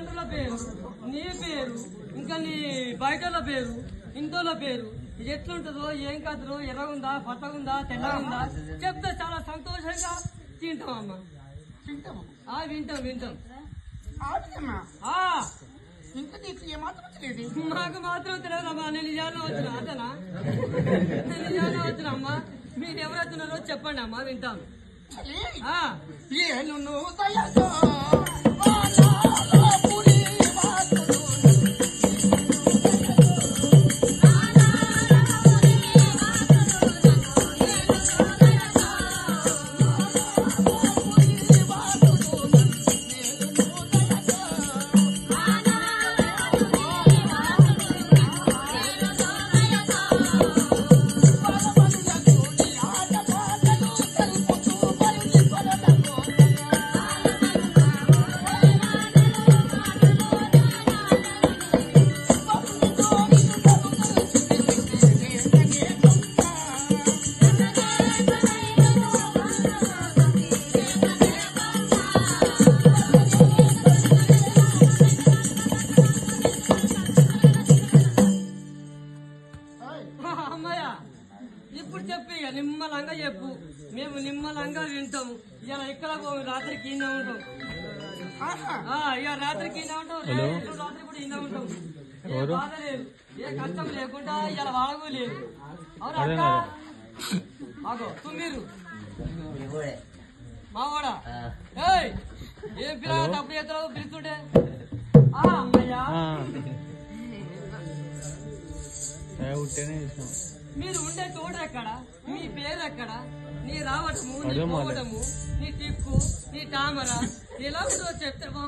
తల్లిదండ్రుల పేరు, నీ పేరు, ఇంకా నీ బయటల పేరు, ఇంటోళ్ళ పేరు ఇది ఎట్లుంటుందో, ఏం కథలో, ఎర్రగుందా, పచ్చగుందా, తెల్లగుందా చెప్తే చాలా సంతోషంగా తింటామమ్మా. వింటాం వింటాం. ఇంకా నీకు ఏమాత్రం తెలియదు? మాకు మాత్రం తెలియదమ్మా. నేను నిజాన్ని వచ్చిన అతనా, నేను నిజాన్ని వచ్చిన అమ్మా. మీరు ఎవరైతున్నారో చెప్పండి అమ్మా, వింటాం. ఇప్పుడు చెప్పి నిమ్మలంగా చెప్పు, మేము నిమ్మలంగా వింటాము. ఇలా ఎక్కడ పోము, రాత్రికి ఈయన ఉంటాం. ఇక రాత్రికి ఈయన ఉంటాం, రాత్రి కూడా ఈయన ఉంటాం. ఏ బాధ లేదు, ఏ కష్టం లేకుండా ఇలా వాడకు లేదు. అవును అక్క, మాకు మీరు మావాడా ఏం పిల్లలు తప్పుడు చేస్తావు పిలుస్తుంటే అమ్మయ్యా. మీరు ఉండే తోడు ఎక్కడ, మీ పేరు ఎక్కడ, నీ రావటము, నీ పోవటము, నీ టిప్పు, నీ టామర ఎలా ఉందో చెప్తారు.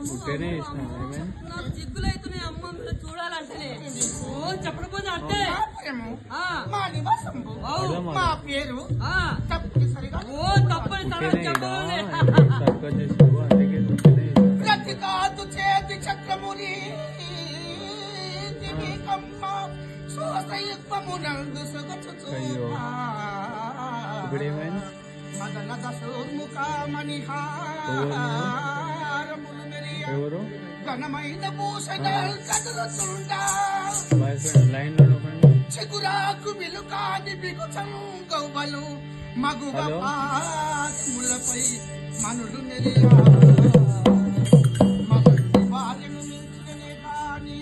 నాకు జిగ్గులు అవుతున్నాయి అమ్మ, మీరు చూడాలంటేనే. ఓ చెప్పకపోతే అంటే ఓ తప్పని చెప్పాలి. చక్రముని మదన దశోర్ముఖమణిహారములు మెరియు ఘనమైన భూషణాలు కదులుతుండా చిగురాకు విలుకాది బిగుచంగవ్వలు మగువ పాములపై మనులు మెరియా మగుడి బాల్యము మించునే కాని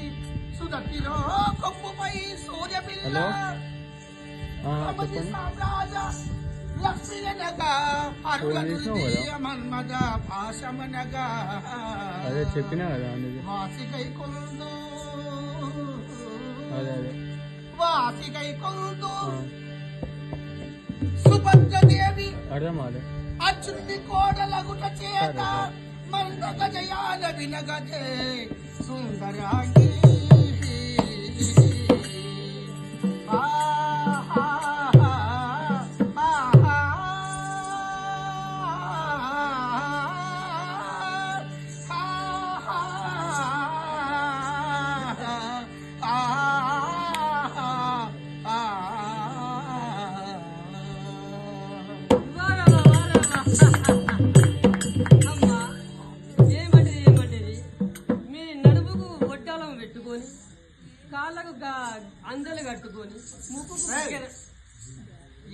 సుదతిలో కొప్పుపై సూర్యపిల్ల సామ్రాజ లక్ష్మీనగా మన్మద భాషమనగా అదే చెప్పినా కదా వాసికై కొలుదు వాసికై కొలుదు సుభద్రదేవి అచ్చుని కోడలగుట చేత మంద గజయాల వినగదే సుందరాంగి కాళ్ళకు అందలు కట్టుకొని ముక్కు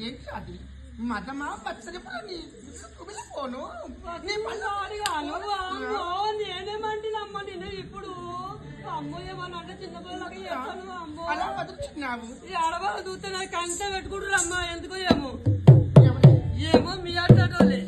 ఏంటి అది మదమా పచ్చడి పోను నేనేమంటేనమ్మ నేను ఇప్పుడు అమ్మో ఏమన్నా అంటే చిన్నపిల్లలకి చేస్తాను. అమ్మో అలా బతుకుతున్నావు. ఈ ఆడవాళ్ళు చూస్తే నాకు కంటే పెట్టుకుంటారు అమ్మా, ఎందుకో ఏమో ఏమో మీ అడ్డోలే.